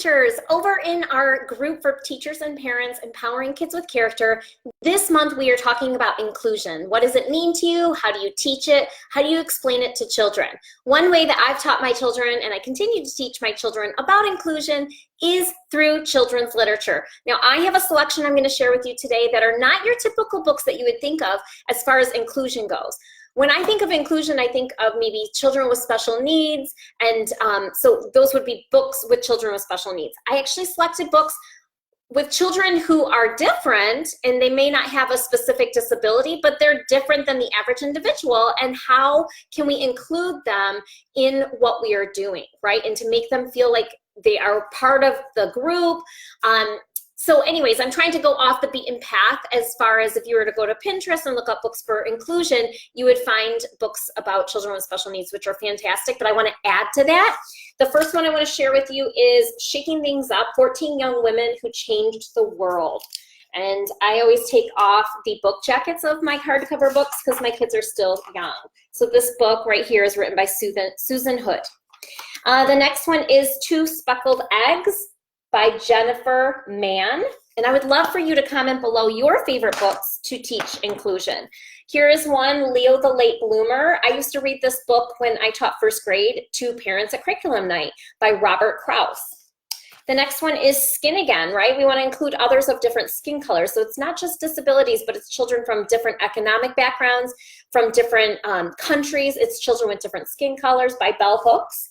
teachers, over in our group for teachers and parents empowering kids with character, this month we are talking about inclusion. What does it mean to you? How do you teach it? How do you explain it to children? One way that I've taught my children, and I continue to teach my children about inclusion, is through children's literature. Now, I have a selection I'm going to share with you today that are not your typical books that you would think of as far as inclusion goes. When I think of inclusion, I think of maybe children with special needs, and so those would be books with children with special needs. I actually selected books with children who are different, and they may not have a specific disability, but they're different than the average individual, and how can we include them in what we are doing, right? And to make them feel like they are part of the group. So anyways, I'm trying to go off the beaten path as far as if you were to go to Pinterest and look up books for inclusion, you would find books about children with special needs, which are fantastic, but I want to add to that. The first one I want to share with you is Shaking Things Up, 14 Young Women Who Changed the World. And I always take off the book jackets of my hardcover books because my kids are still young. So this book right here is written by Susan Hood. The next one is Two Speckled Eggs by Jennifer Mann. And I would love for you to comment below your favorite books to teach inclusion. Here is one, Leo the Late Bloomer. I used to read this book when I taught first grade to parents at curriculum night by Robert Krause. The next one is Skin Again, right? We want to include others of different skin colors. So it's not just disabilities, but it's children from different economic backgrounds, from different countries. It's children with different skin colors by Bell Hooks.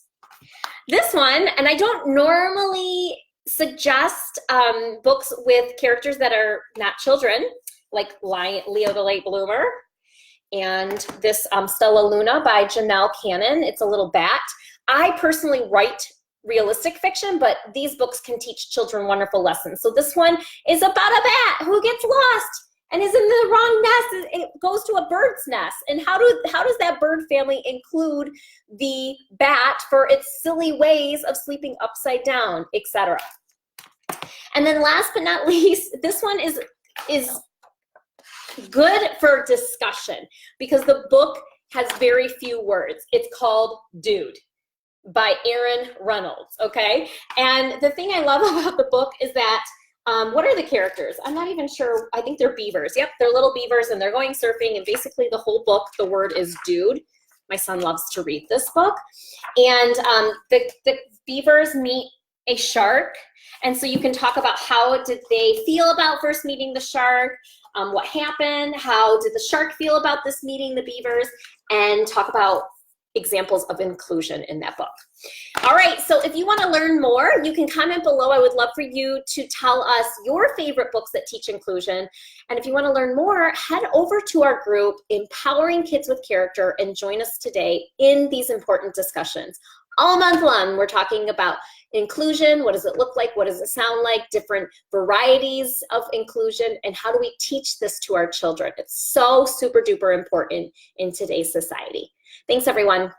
This one, and I don't normally suggest books with characters that are not children, like Leo the Late Bloomer, and this Stella Luna by Janelle Cannon. It's a little bat. I personally write realistic fiction, but these books can teach children wonderful lessons. So this one is about a bat who gets lost and is in the wrong nest. It goes to a bird's nest. And how does that bird family include the bat for its silly ways of sleeping upside down, etc. And then last but not least, this one is good for discussion because the book has very few words. It's called Dude by Aaron Reynolds, okay? And the thing I love about the book is that, what are the characters? I'm not even sure. I think they're beavers. Yep, they're little beavers and they're going surfing, and basically the whole book, the word is dude. My son loves to read this book. And the beavers meet a shark, and so you can talk about how did they feel about first meeting the shark, what happened, how did the shark feel about this meeting the beavers, and talk about examples of inclusion in that book. All right, so if you want to learn more, you can comment below. I would love for you to tell us your favorite books that teach inclusion. And if you want to learn more, head over to our group, Empowering Kids with Character, and join us today in these important discussions. All month long, we're talking about inclusion. What does it look like? What does it sound like? Different varieties of inclusion, and how do we teach this to our children? It's so super duper important in today's society. Thanks, everyone.